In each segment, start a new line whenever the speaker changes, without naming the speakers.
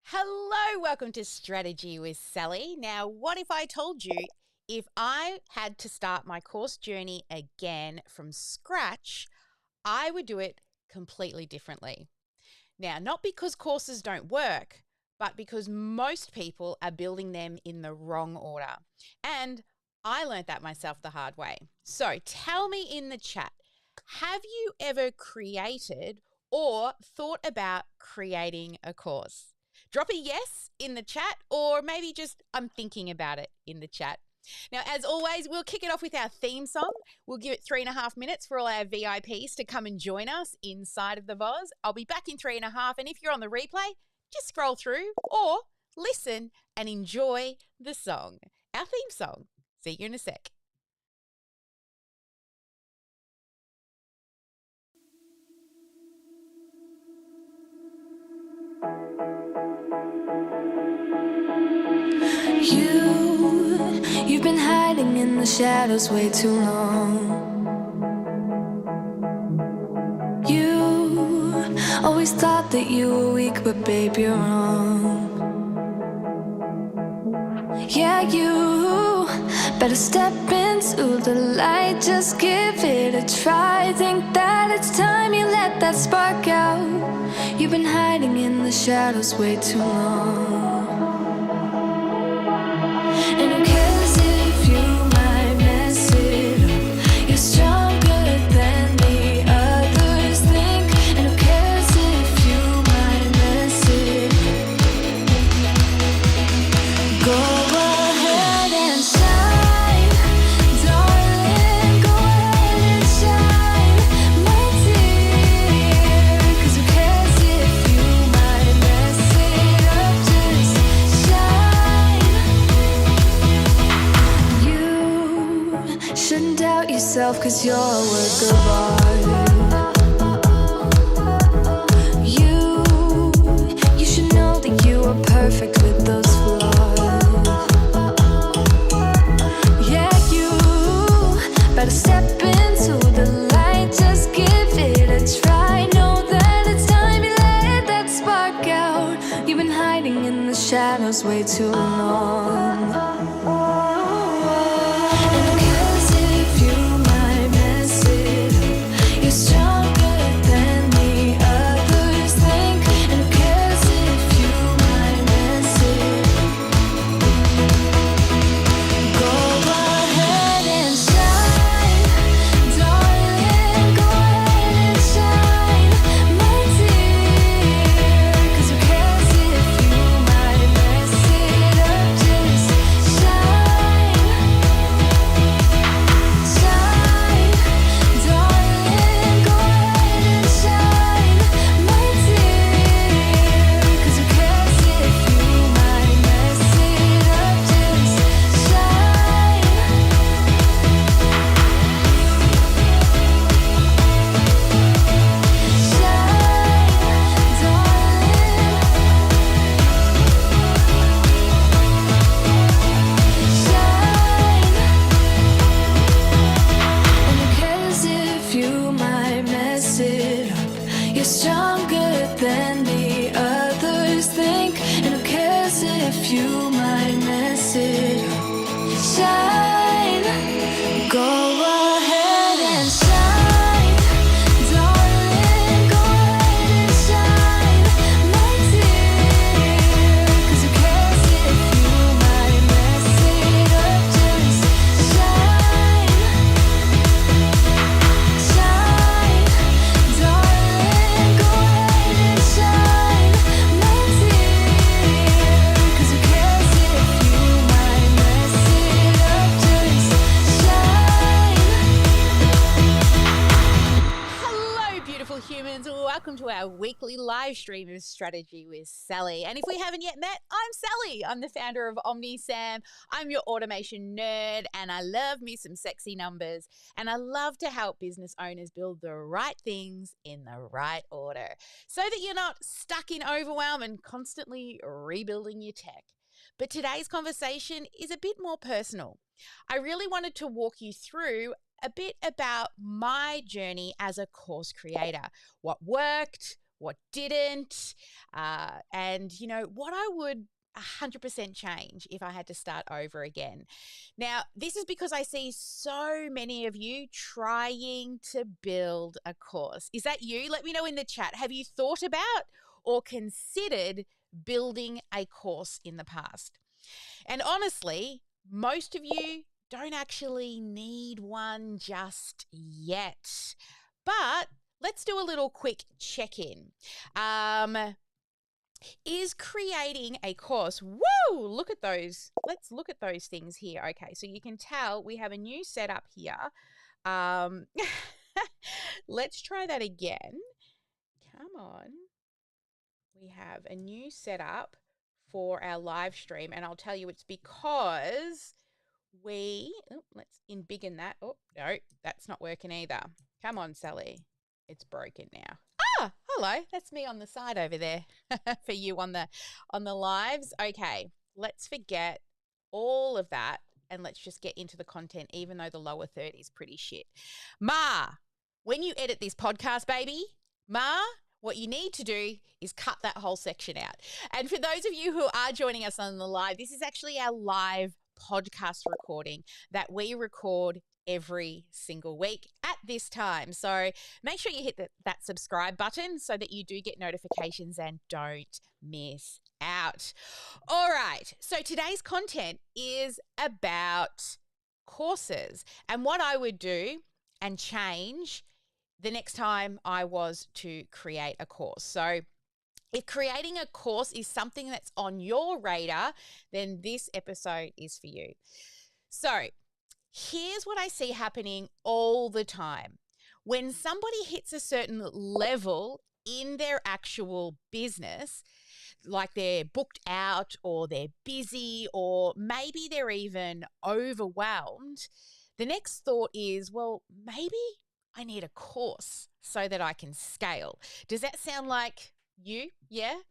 Hello, welcome to Strategy with Sally. Now, what if I told you if I had to start my course journey again from scratch, I would do it completely differently? Now, not because courses don't work, but because most people are building them in the wrong order. And I learned that myself the hard way. So tell me in the chat, have you ever created or thought about creating a course? Drop a yes in the chat, or maybe just I'm thinking about it in the chat. Now, as always, we'll kick it off with our theme song. We'll give it 3.5 minutes for all our VIPs to come and join us inside of the Voz. I'll be back in 3.5, and if you're on the replay, just scroll through or listen and enjoy the song, our theme song. See you in a sec.
You've been hiding in the shadows way too long. You always thought that you were weak, but babe, you're wrong. Yeah, you better step into the light, just give it a try. Think that it's time you let that spark out. You've been hiding in the shadows way too long. And who cares if you might mess it up? You're stronger than the others think. And who cares if you might mess it up? Go ahead and shine, darling. Go ahead and shine, my dear. 'Cause who cares if you might mess it up? Just shine. You shouldn't doubt yourself, 'cause you're a work of art. You should know that you are perfect with those flaws. Yeah, you better step into the light, just give it a try. Know that it's time you let that spark out. You've been hiding in the shadows way too long. And who cares if you might mess it up? You're stronger than the others think. And who cares if you might mess it up? Go ahead and shine, darling. Go ahead and shine, my dear. 'Cause who cares if you might mess it up? Just shine, shine, darling. Go ahead and shine, my dear. 'Cause who cares if you might mess it up? Just shine. Shine, darling. Shine. And who cares if you might mess it up? You're stronger than the others think. And who cares if you might mess it up? Shine. Go ahead and shine, darling. Go ahead and shine, my dear. 'Cause who cares if you might mess it up? Just shine, shine, darling. Go ahead and shine, my dear. 'Cause who cares if you might mess it up? Just shine.
Hello, beautiful humans. Welcome to our weekly live stream of Strategy with Sally. And if we haven't yet met, I'm Sally. I'm the founder of OmniSam. I'm your automation nerd, and I love me some sexy numbers. And I love to help business owners build the right things in the right order so that you're not stuck in overwhelm and constantly rebuilding your tech. But today's conversation is a bit more personal. I really wanted to walk you through a bit about my journey as a course creator, what worked, what didn't, and, what I would 100% change if I had to start over again. Now, this is because I see so many of you trying to build a course. Is that you? Let me know in the chat. Have you thought about or considered building a course in the past? And honestly, most of you don't actually need one just yet. But let's do a little quick check-in. Is creating a course, woo, look at those. Let's look at those things here. Okay, so you can tell we have a new setup here. Let's try that again. Come on. We have a new setup for our live stream, and I'll tell you it's because let's embiggen that. Oh, no, that's not working either. Come on, Sally. It's broken now. Hello, that's me on the side over there for you on the lives. Okay, let's forget all of that and let's just get into the content, even though the lower third is pretty shit. Ma, when you edit this podcast, baby, what you need to do is cut that whole section out. And for those of you who are joining us on the live, this is actually our live podcast recording that we record every single week at this time. So make sure you hit that subscribe button so that you do get notifications and don't miss out. All right. So today's content is about courses and what I would do and change the next time I was to create a course. So if creating a course is something that's on your radar, then this episode is for you. So here's what I see happening all the time. When somebody hits a certain level in their actual business, like they're booked out or they're busy or maybe they're even overwhelmed, the next thought is, well, maybe I need a course so that I can scale. Does that sound like you? Yeah.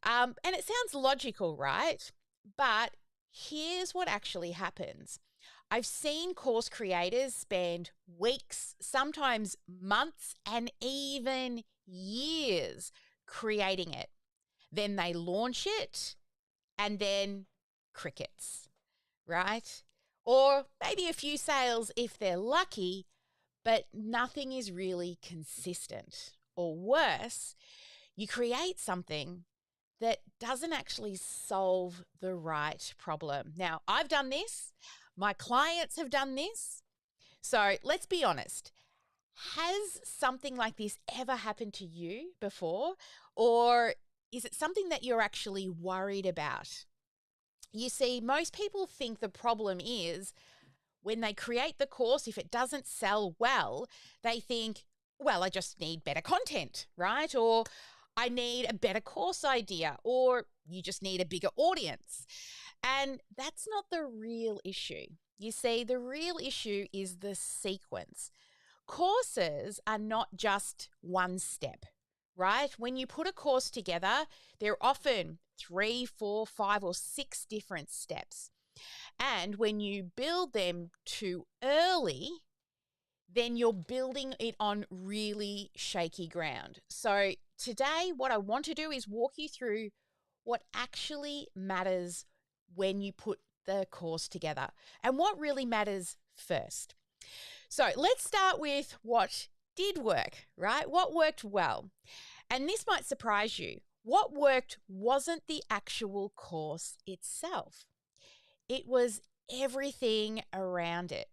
And it sounds logical, right? But here's what actually happens. I've seen course creators spend weeks, sometimes months, and even years creating it. Then they launch it and then crickets, right? Or maybe a few sales if they're lucky, but nothing is really consistent. Or worse, you create something that doesn't actually solve the right problem. Now, I've done this. My clients have done this. So let's be honest. Has something like this ever happened to you before? Or is it something that you're actually worried about? You see, most people think the problem is when they create the course, if it doesn't sell well, they think, well, I just need better content, right? Or I need a better course idea, or you just need a bigger audience. And that's not the real issue. You see, the real issue is the sequence. Courses are not just one step, right? When you put a course together, they're often 3, 4, 5, or 6 different steps. And when you build them too early, then you're building it on really shaky ground. So today, what I want to do is walk you through what actually matters when you put the course together and what really matters first. So let's start with what did work, right? What worked well? And this might surprise you. What worked wasn't the actual course itself. It was everything around it.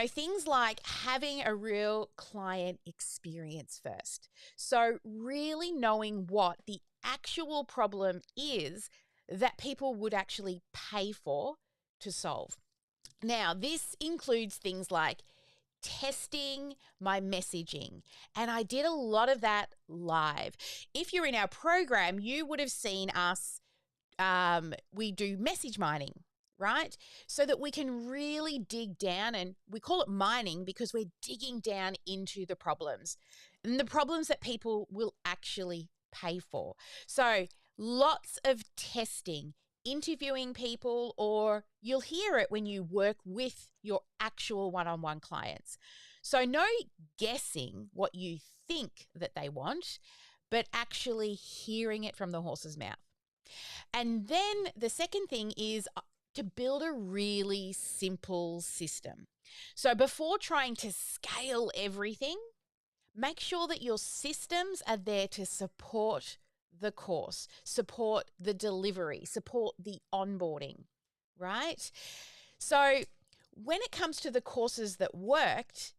Things like having a real client experience first. So really knowing what the actual problem is that people would actually pay for to solve. Now, this includes things like testing my messaging, and I did a lot of that live. If you're in our program, you would have seen us, we do message mining, right? So that we can really dig down, and we call it mining because we're digging down into the problems and the problems that people will actually pay for. So lots of testing, interviewing people, or you'll hear it when you work with your actual one-on-one clients. So no guessing what you think that they want, but actually hearing it from the horse's mouth. And then the second thing is to build a really simple system. So before trying to scale everything, make sure that your systems are there to support the course, support the delivery, support the onboarding, right? So when it comes to the courses that worked,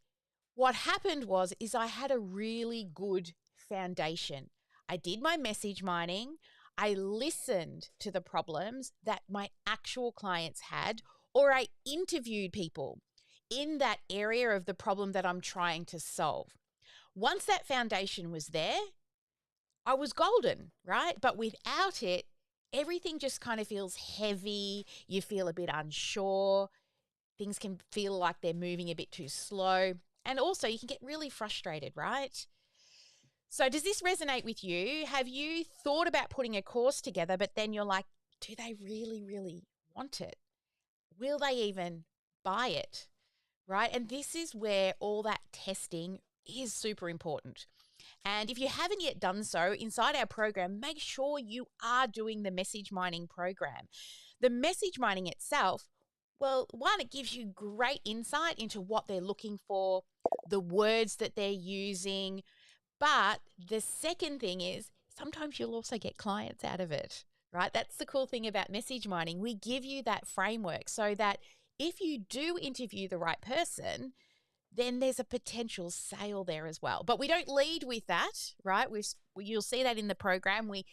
what happened is I had a really good foundation. I did my message mining. I listened to the problems that my actual clients had, or I interviewed people in that area of the problem that I'm trying to solve. Once that foundation was there, I was golden, right? But without it, everything just kind of feels heavy. You feel a bit unsure. Things can feel like they're moving a bit too slow. And also you can get really frustrated, right? So does this resonate with you? Have you thought about putting a course together, but then you're like, do they really, really want it? Will they even buy it, right? And this is where all that testing is super important. And if you haven't yet done so, inside our program, make sure you are doing the message mining program. The message mining itself, well, one, it gives you great insight into what they're looking for, the words that they're using. But the second thing is sometimes you'll also get clients out of it, right? That's the cool thing about message mining. We give you that framework so that if you do interview the right person, then there's a potential sale there as well. But we don't lead with that, right? You'll see that in the program. We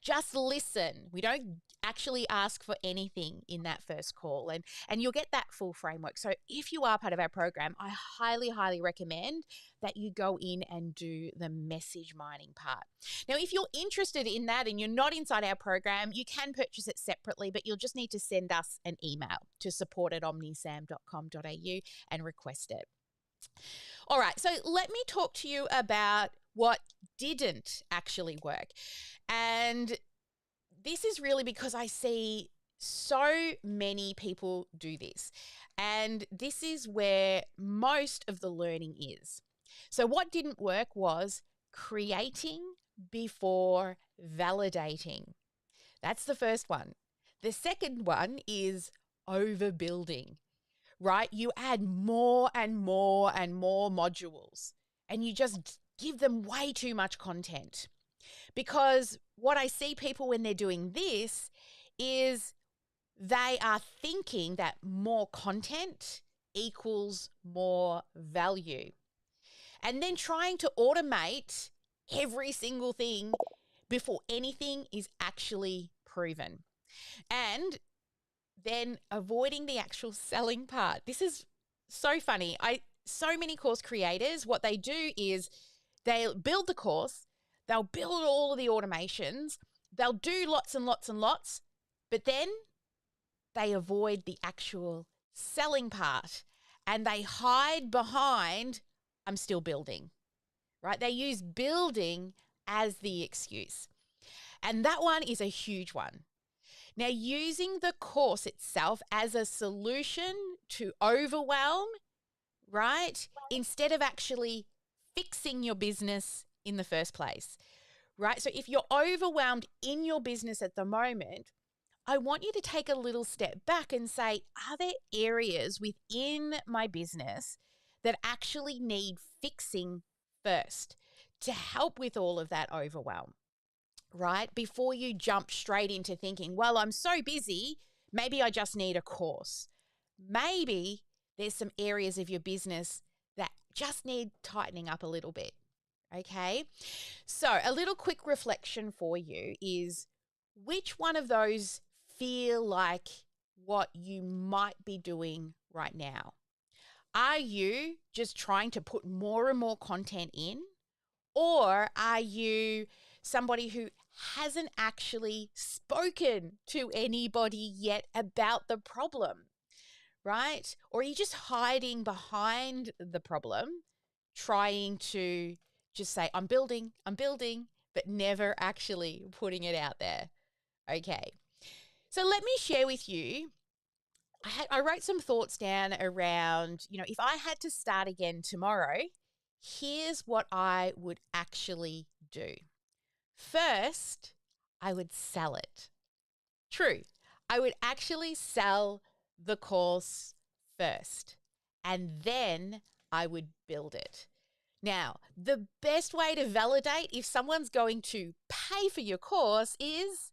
just listen. We don't actually ask for anything in that first call, and you'll get that full framework. So if you are part of our program, I highly, highly recommend that you go in and do the message mining part. Now, if you're interested in that and you're not inside our program, you can purchase it separately, but you'll just need to send us an email to support@omnisam.com.au and request it. All right, so let me talk to you about what didn't actually work. And this is really because I see so many people do this. And this is where most of the learning is. So what didn't work was creating before validating. That's the first one. The second one is overbuilding, right? You add more and more and more modules, and you just give them way too much content. Because what I see people when they're doing this is they are thinking that more content equals more value. And then trying to automate every single thing before anything is actually proven. And then avoiding the actual selling part. This is so funny. So many course creators, what they do is they'll build the course, they'll build all of the automations, they'll do lots and lots and lots, but then they avoid the actual selling part and they hide behind, I'm still building, right? They use building as the excuse. And that one is a huge one. Now, using the course itself as a solution to overwhelm, right, instead of actually fixing your business in the first place, right? So if you're overwhelmed in your business at the moment, I want you to take a little step back and say, are there areas within my business that actually need fixing first to help with all of that overwhelm, right? Before you jump straight into thinking, well, I'm so busy, maybe I just need a course. Maybe there's some areas of your business that just need tightening up a little bit, okay? So a little quick reflection for you is, which one of those feel like what you might be doing right now? Are you just trying to put more and more content in? Or are you somebody who hasn't actually spoken to anybody yet about the problem, right? Or are you just hiding behind the problem, trying to just say, I'm building, but never actually putting it out there? Okay. So let me share with you, I wrote some thoughts down around, if I had to start again tomorrow, here's what I would actually do. First, I would sell it. True. I would actually sell the course first, and then I would build it. Now, the best way to validate if someone's going to pay for your course is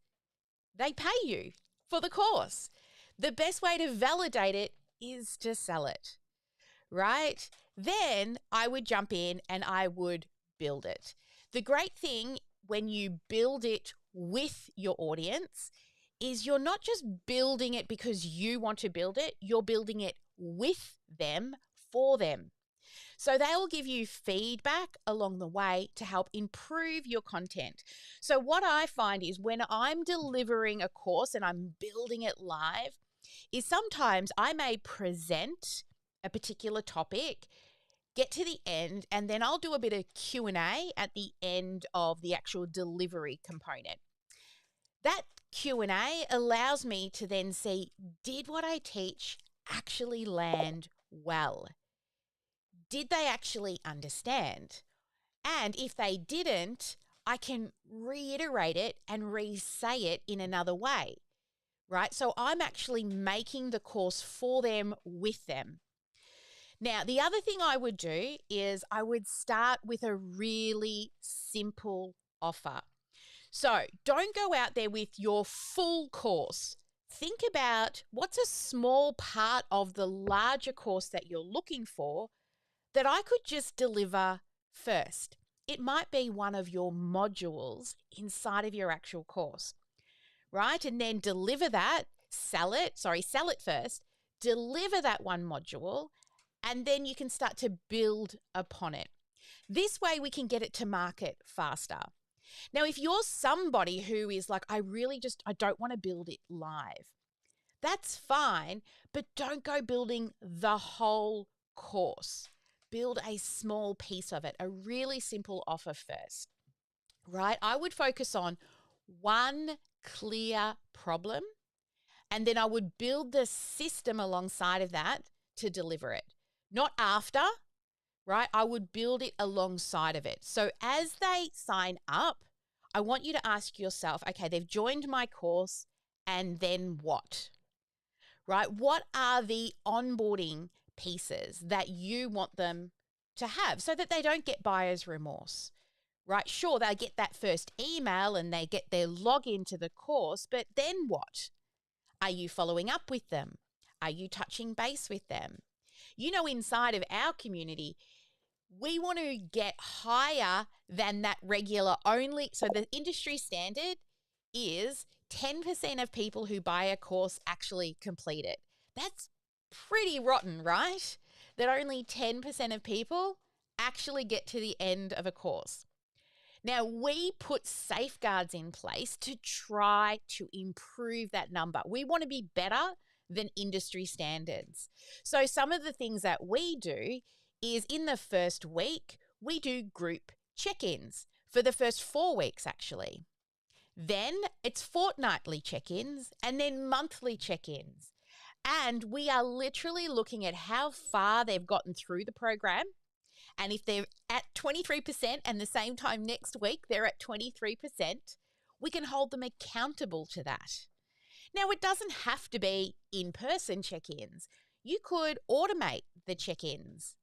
they pay you for the course. The best way to validate it is to sell it, right? Then I would jump in and I would build it. The great thing when you build it with your audience is you're not just building it because you want to build it, you're building it with them, for them. So they'll give you feedback along the way to help improve your content. So what I find is when I'm delivering a course and I'm building it live, is sometimes I may present a particular topic, get to the end, and then I'll do a bit of Q&A at the end of the actual delivery component. That Q&A allows me to then see, did what I teach actually land well? Did they actually understand? And if they didn't, I can reiterate it and re-say it in another way, right? So I'm actually making the course for them, with them. Now, the other thing I would do is I would start with a really simple offer. So don't go out there with your full course. Think about what's a small part of the larger course that you're looking for that I could just deliver first. It might be one of your modules inside of your actual course, right? And then deliver that, sell it first, deliver that one module, and then you can start to build upon it. This way we can get it to market faster. Now, if you're somebody who is like, I don't want to build it live, that's fine, but don't go building the whole course. Build a small piece of it, a really simple offer first, right? I would focus on one clear problem, and then I would build the system alongside of that to deliver it. Not after, right? I would build it alongside of it. So as they sign up, I want you to ask yourself, okay, they've joined my course, and then what? Right? What are the onboarding pieces that you want them to have so that they don't get buyer's remorse? Right? Sure, they get that first email and they get their login to the course, but then what? Are you following up with them? Are you touching base with them? You know, inside of our community, we want to get higher than that regular only. So the industry standard is 10% of people who buy a course actually complete it. That's pretty rotten, right? That only 10% of people actually get to the end of a course. Now, we put safeguards in place to try to improve that number. We want to be better than industry standards. So some of the things that we do is in the first week, we do group check-ins for the first 4 weeks, actually. Then it's fortnightly check-ins and then monthly check-ins. And we are literally looking at how far they've gotten through the program. And if they're at 23% and the same time next week they're at 23%, we can hold them accountable to that. Now, it doesn't have to be in-person check-ins. You could automate the check-ins,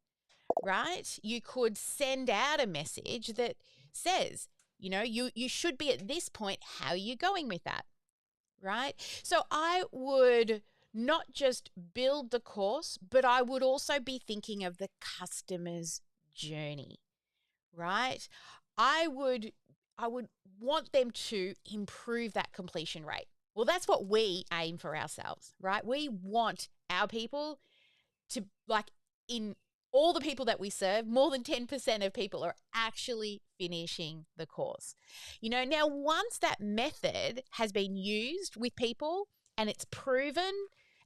right? You could send out a message that says, you know, you should be at this point. How are you going with that, right? So I would not just build the course, but I would also be thinking of the customer's journey, right? I would want them to improve that completion rate. Well, that's what we aim for ourselves, right? We want our people to, like, in all the people that we serve, more than 10% of people are actually finishing the course. You know, now once that method has been used with people and it's proven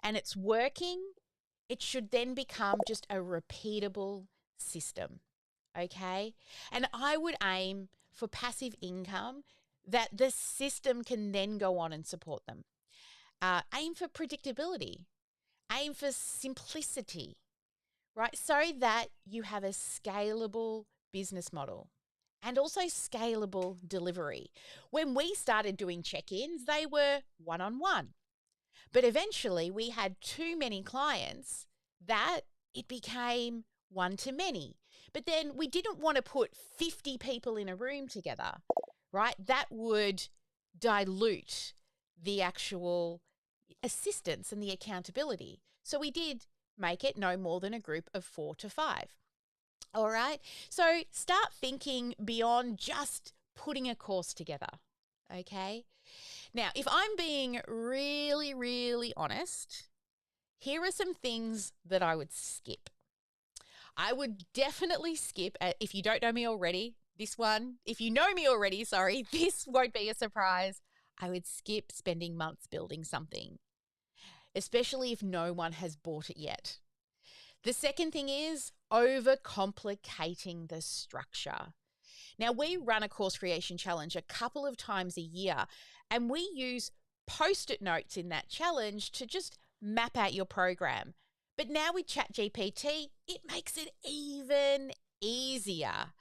and it's working, it should then become just a repeatable system, okay? And I would aim for passive income that the system can then go on and support them. Aim for predictability. Aim for simplicity, right? So that you have a scalable business model. and also scalable delivery. When we started doing check-ins, they were one-on-one. But eventually we had too many clients that it became one-to-many. But then we didn't want to put 50 people in a room together, right? That would dilute the actual assistance and the accountability. So we did make it no more than a group of 4 to 5. All right. So start thinking beyond just putting a course together. Okay. Now, if I'm being really, really honest, here are some things that I would skip. I would definitely skip, if you don't know me already, this one. If you know me already, sorry, this won't be a surprise. I would skip spending months building something, especially if no one has bought it yet. The second thing is overcomplicating the structure. Now, we run a course creation challenge a couple of times a year, and we use post-it notes in that challenge to just map out your program. But now with ChatGPT, it makes it even easier.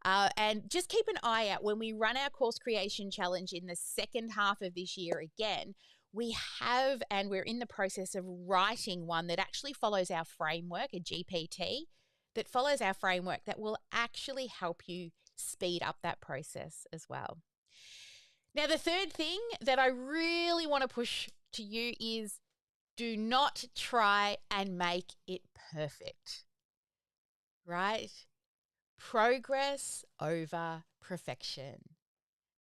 And just keep an eye out when we run our course creation challenge in the second half of this year again. We have, and we're in the process of writing one that actually follows our framework, a GPT, that follows our framework that will actually help you speed up that process as well. Now, the third thing that I really want to push to you is do not try and make it perfect, right? Progress over perfection,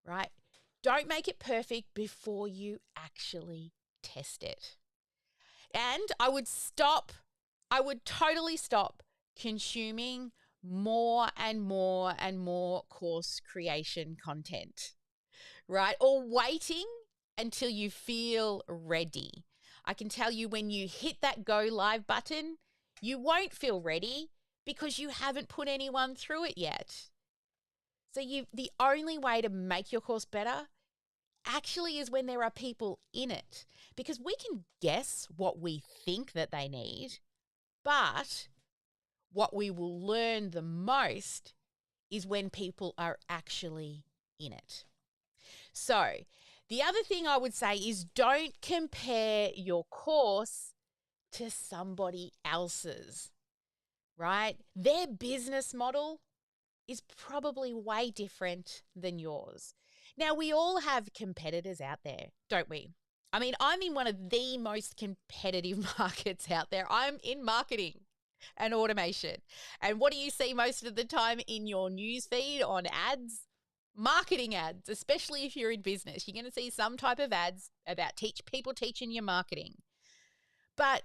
right? Don't make it perfect before you actually test it. And I would totally stop consuming more and more and more course creation content, right? Or waiting until you feel ready. I can tell you when you hit that go live button, you won't feel ready because you haven't put anyone through it yet. So the only way to make your course better actually is when there are people in it, because we can guess what we think that they need, but what we will learn the most is when people are actually in it. So the other thing I would say is don't compare your course to somebody else's, right? Their business model is probably way different than yours. Now, we all have competitors out there, don't we? I mean, I'm in one of the most competitive markets out there. I'm in marketing and automation. And what do you see most of the time in your newsfeed on ads? Marketing ads, especially if you're in business. You're going to see some type of ads about people teaching you marketing. But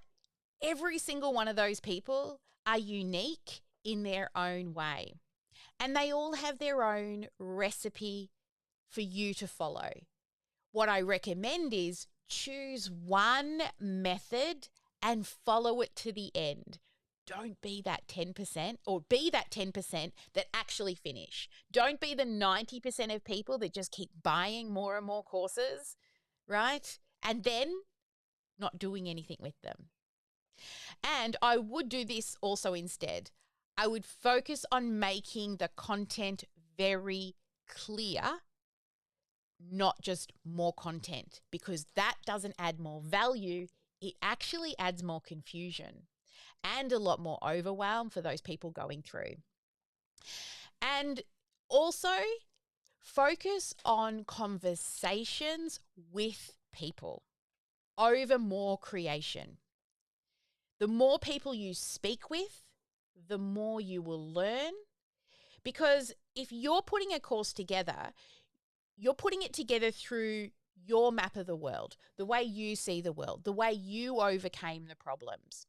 every single one of those people are unique in their own way. And they all have their own recipe for you to follow. What I recommend is choose one method and follow it to the end. Don't be that 10%, or be that 10% that actually finish. Don't be the 90% of people that just keep buying more and more courses, right? And then not doing anything with them. And I would do this also instead. I would focus on making the content very clear, not just more content, because that doesn't add more value. It actually adds more confusion and a lot more overwhelm for those people going through. And also focus on conversations with people over more creation. The more people you speak with, the more you will learn. Because if you're putting a course together, you're putting it together through your map of the world, the way you see the world, the way you overcame the problems.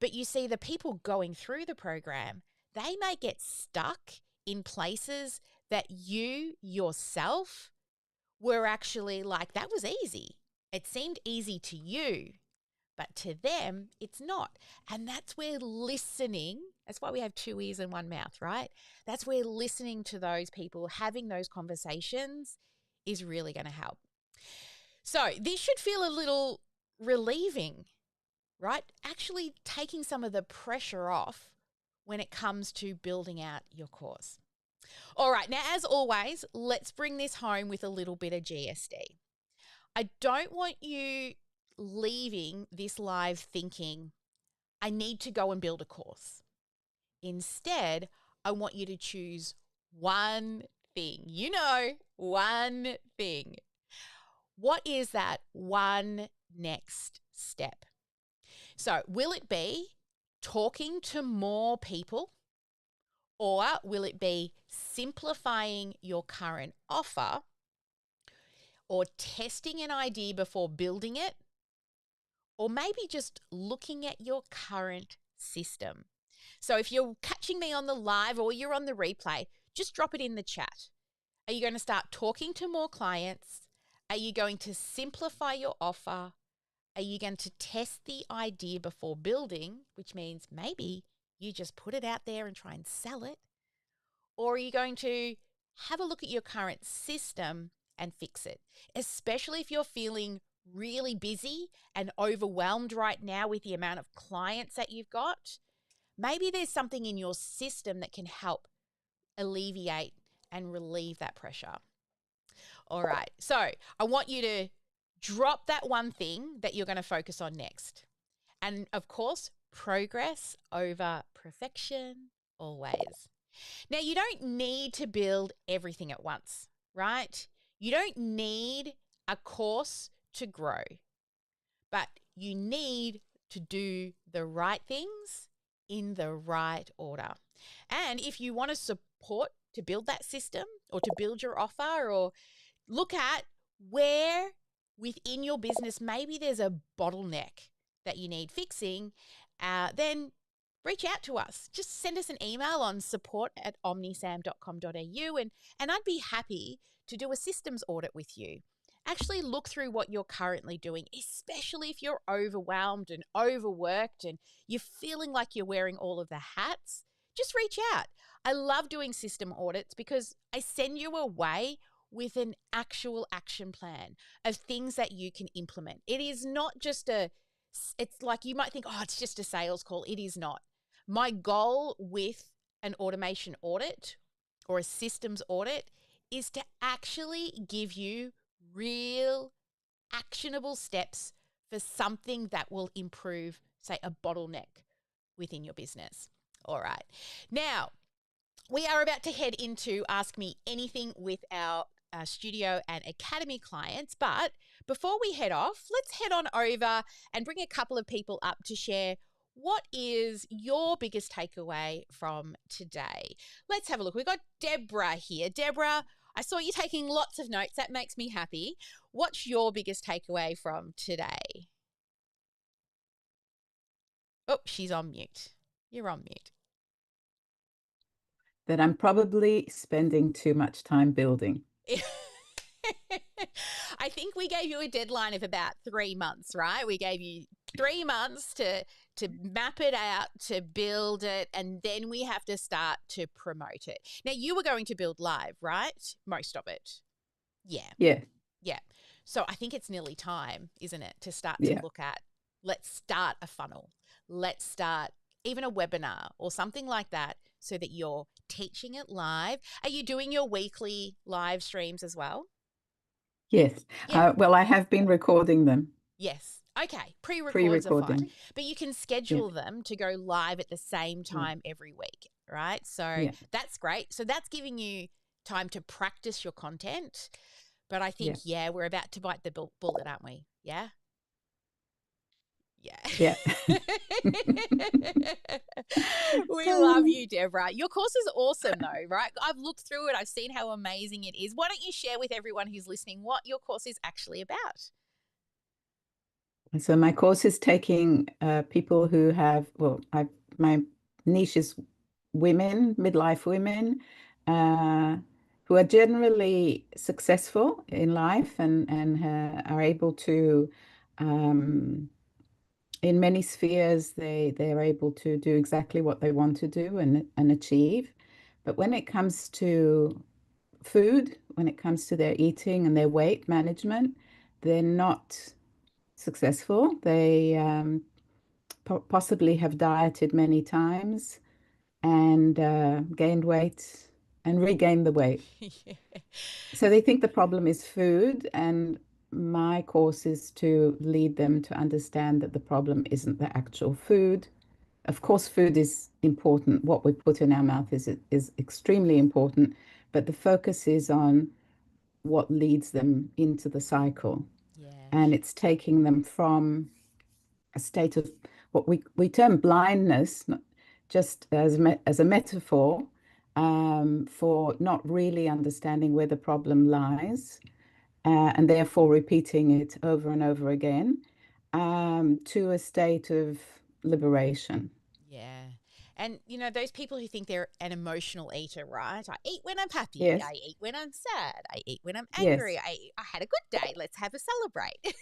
But you see, the people going through the program, they may get stuck in places that you yourself were actually like, that was easy. It seemed easy to you, but to them, it's not. And that's where listening, that's why we have 2 ears and 1 mouth, right? That's where listening to those people, having those conversations is really going to help. So this should feel a little relieving, right? Actually taking some of the pressure off when it comes to building out your course. All right. Now, as always, let's bring this home with a little bit of GSD. I don't want you leaving this live thinking, I need to go and build a course. Instead, I want you to choose one thing. One thing. What is that one next step? So, will it be talking to more people, or will it be simplifying your current offer, or testing an idea before building it, or maybe just looking at your current system? So if you're catching me on the live or you're on the replay, just drop it in the chat. Are you going to start talking to more clients? Are you going to simplify your offer? Are you going to test the idea before building, which means maybe you just put it out there and try and sell it? Or are you going to have a look at your current system and fix it, especially if you're feeling really busy and overwhelmed right now with the amount of clients that you've got? Maybe there's something in your system that can help alleviate and relieve that pressure. All right. So I want you to drop that one thing that you're going to focus on next. And of course, progress over perfection always. Now, you don't need to build everything at once, right? You don't need a course to grow, but you need to do the right things in the right order. And if you want to support to build that system or to build your offer, or look at where within your business maybe there's a bottleneck that you need fixing, then reach out to us. Just send us an email on support@omnisam.com.au and I'd be happy to do a systems audit with you. Actually look through what you're currently doing, especially if you're overwhelmed and overworked and you're feeling like you're wearing all of the hats. Just reach out. I love doing system audits because I send you away with an actual action plan of things that you can implement. It is not just it's like you might think, oh, it's just a sales call. It is not. My goal with an automation audit or a systems audit is to actually give you real actionable steps for something that will improve, say, a bottleneck within your business. All right. Now, we are about to head into Ask Me Anything with our studio and academy clients. But before we head off, let's head on over and bring a couple of people up to share what is your biggest takeaway from today. Let's have a look. We've got Deborah here. Deborah, I saw you taking lots of notes. That makes me happy. What's your biggest takeaway from today? Oh, she's on mute. You're on mute.
That I'm probably spending too much time building.
I think we gave you a deadline of about 3 months, right? We gave you 3 months to map it out, to build it, and then we have to start to promote it. Now, you were going to build live, right? Most of it. Yeah.
Yeah.
Yeah. So I think it's nearly time, isn't it, to start to look at, let's start a funnel. Let's start even a webinar or something like that so that you're teaching it live. Are you doing your weekly live streams as well?
Yes.
Yeah.
Well, I have been recording them.
Yes. Okay. Pre-records are
Pre-recording.
fine. But you can schedule them to go live at the same time every week, right? So that's great. So that's giving you time to practice your content. But I think, we're about to bite the bullet, aren't we? Yeah? Yeah. We love you, Deborah. Your course is awesome though, right? I've looked through it. I've seen how amazing it is. Why don't you share with everyone who's listening what your course is actually about?
So my course is taking people who have, my niche is women, midlife women, who are generally successful in life and are able to, in many spheres, they're able to do exactly what they want to do and achieve. But when it comes to food, when it comes to their eating and their weight management, they're not successful. They possibly have dieted many times and gained weight and regain the weight.
Yeah.
So they think the problem is food, and my course is to lead them to understand that the problem isn't the actual food. Of course, food is important. What we put in our mouth is extremely important, but the focus is on what leads them into the cycle.
Yeah.
And it's taking them from a state of what we term blindness, just as a metaphor, for not really understanding where the problem lies, and therefore repeating it over and over again, to a state of liberation.
Yeah. And, those people who think they're an emotional eater, right? I eat when I'm happy.
Yes,
I eat when I'm sad. I eat when I'm angry.
yes,
I had a good day. Let's have a celebrate.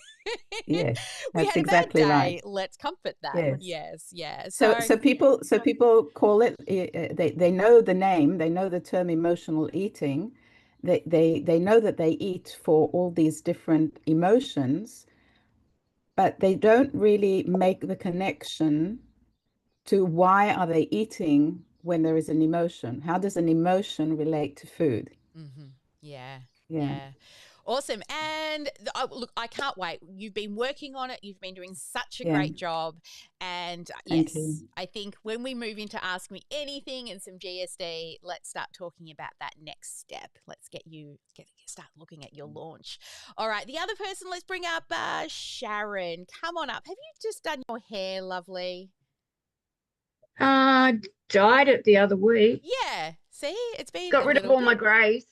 yes,
We
that's
had a bad
exactly right.
day. Let's comfort that.
Yes.
Yes. Yeah.
So,
So,
so people call it. They know the name. They know the term emotional eating. They know that they eat for all these different emotions, but they don't really make the connection to why are they eating when there is an emotion? How does an emotion relate to food?
yeah.
Yeah.
Yeah. Awesome. And look, I can't wait. You've been working on it. You've been doing such a
Yeah.
great job. And
Thank
yes,
you.
I think when we move into Ask Me Anything and some GSD, let's start talking about that next step. Let's start looking at your launch. All right. The other person, let's bring up Sharon. Come on up. Have you just done your hair, lovely?
Dyed it the other week.
Yeah. See, it's been
Got
a
rid of
little
all my
bit.
greys.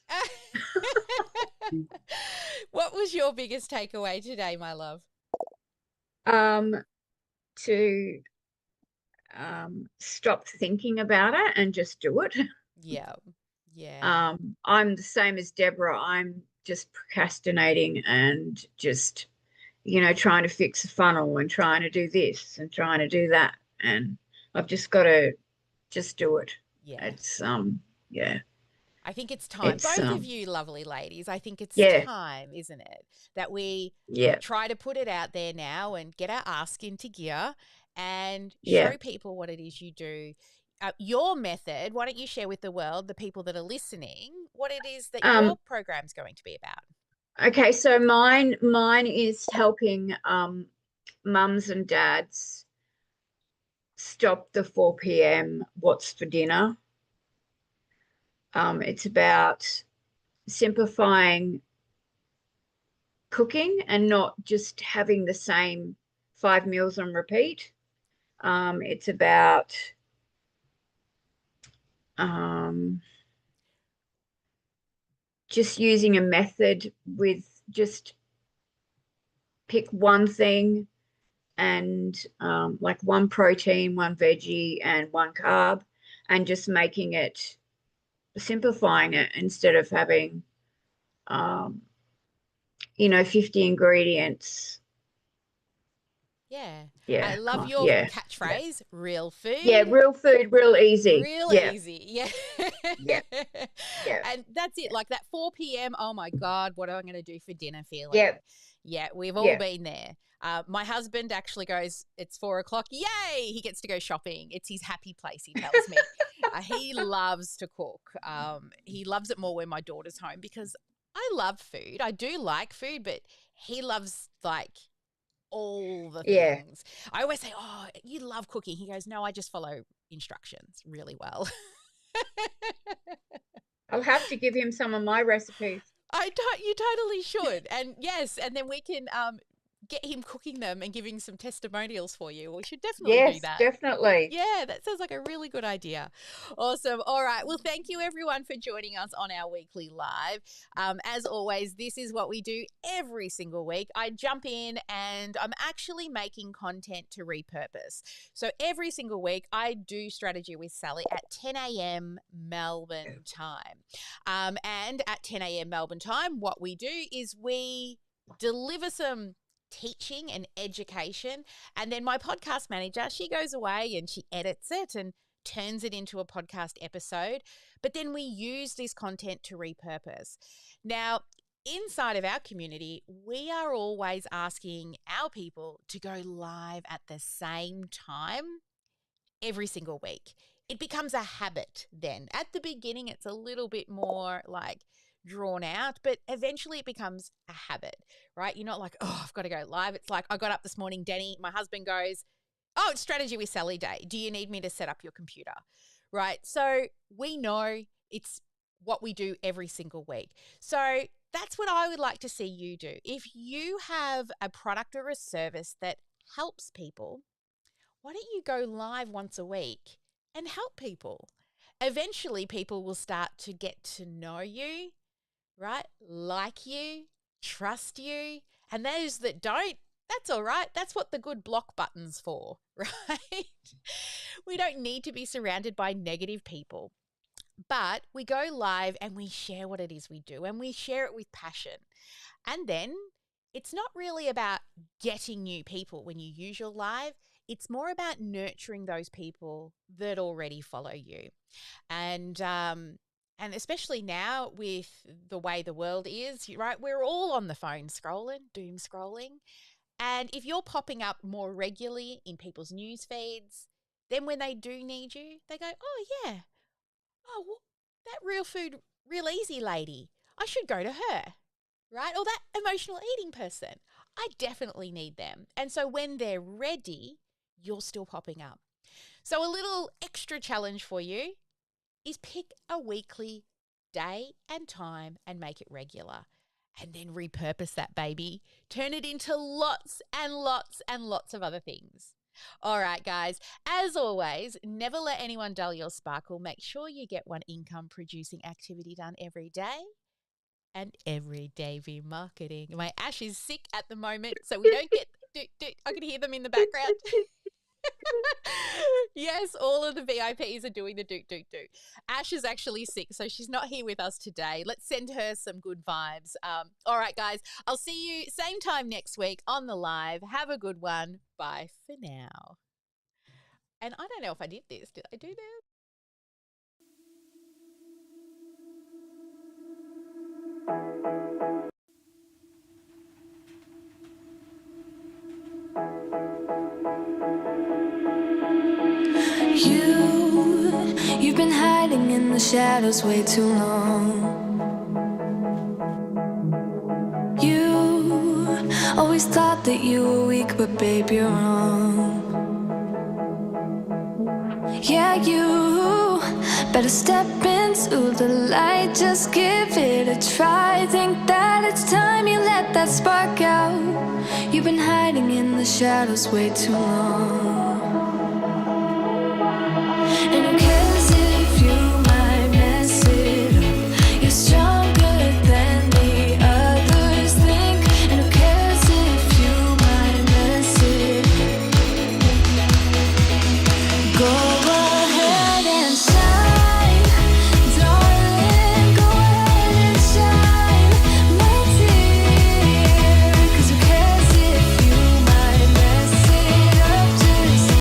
What was your biggest takeaway today, my love?
To stop thinking about it and just do it.
Yeah. Yeah.
I'm the same as Deborah. I'm just procrastinating and just, trying to fix a funnel and trying to do this and trying to do that. And I've just got to just do it.
Yeah.
It's yeah.
I think it's time.
It's
Both of you lovely ladies, I think it's
yeah.
time, isn't it? That we
Yeah.
try to put it out there now and get our ask into gear and
Yeah.
show people what it is you do. Your method, why don't you share with the world, the people that are listening, what it is that your program's going to be about?
Okay, so mine is helping mums and dads stop the 4 p.m. what's for dinner. It's about simplifying cooking and not just having the same 5 meals on repeat. It's about just using a method with just pick one thing and like one protein, one veggie, and one carb, and just making it, simplifying it instead of having 50 ingredients.
Yeah.
Yeah.
I love your catchphrase, real food.
Yeah, real food, real easy.
Real easy. Yeah.
Yeah. Yeah.
And that's it. Like that 4 p.m. Oh my God, what am I going to do for dinner feeling?
Yeah.
Yeah, we've all been there. My husband actually goes, it's 4 o'clock. Yay! He gets to go shopping. It's his happy place, he tells me. He loves to cook. He loves it more when my daughter's home because I love food. I do like food, but he loves like all the things. I always say, oh, you love cooking. He goes, no, I just follow instructions really well.
I'll have to give him some of my recipes.
You totally should. And yes, and then we can get him cooking them and giving some testimonials for you. We should definitely do that.
Yes, definitely.
Yeah, that sounds like a really good idea. Awesome. All right. Well, thank you everyone for joining us on our weekly live. As always, this is what we do every single week. I jump in and I'm actually making content to repurpose. So every single week I do Strategy with Sally at 10 a.m. Melbourne time. And at 10 a.m. Melbourne time, what we do is we deliver some teaching and education, and then my podcast manager, she goes away and she edits it and turns it into a podcast episode, but then we use this content to repurpose. Now, inside of our community, we are always asking our people to go live at the same time every single week. it becomes a habit then. At the beginning, it's a little bit more like drawn out, but eventually it becomes a habit, right? You're not like, oh, I've got to go live. It's like, I got up this morning, Denny, my husband goes, oh, it's Strategy with Sally Day. Do you need me to set up your computer? Right? So we know it's what we do every single week. So that's what I would like to see you do. If you have a product or a service that helps people, why don't you go live once a week and help people? Eventually, people will start to get to know you, right? Like you, trust you. And those that don't, that's all right. That's what the good block button's for, right? We don't need to be surrounded by negative people. But we go live and we share what it is we do, and we share it with passion. And then it's not really about getting new people when you use your live. It's more about nurturing those people that already follow you. And especially now with the way the world is, right? We're all on the phone scrolling, doom scrolling. And if you're popping up more regularly in people's news feeds, then when they do need you, they go, oh, yeah. Oh, well, that Real Food, Real Easy lady, I should go to her, right? Or that emotional eating person, I definitely need them. And so when they're ready, you're still popping up. So a little extra challenge for you is pick a weekly day and time and make it regular. And then repurpose that baby. Turn it into lots and lots and lots of other things. All right, guys, as always, never let anyone dull your sparkle. Make sure you get one income producing activity done every day, and every day be marketing. My Ash is sick at the moment, so we don't get, I can hear them in the background. Yes, all of the VIPs are doing the doot. Ash is actually sick, so she's not here with us today. Let's send her some good vibes. All right, guys, I'll see you same time next week on the live. Have a good one. Bye for now. And I don't know if I did this. Did I do this?
You've been hiding in the shadows way too long. You always thought that you were weak, but babe, you're wrong. Yeah, you better step into the light, just give it a try. Think that it's time you let that spark out. You've been hiding in the shadows way too long.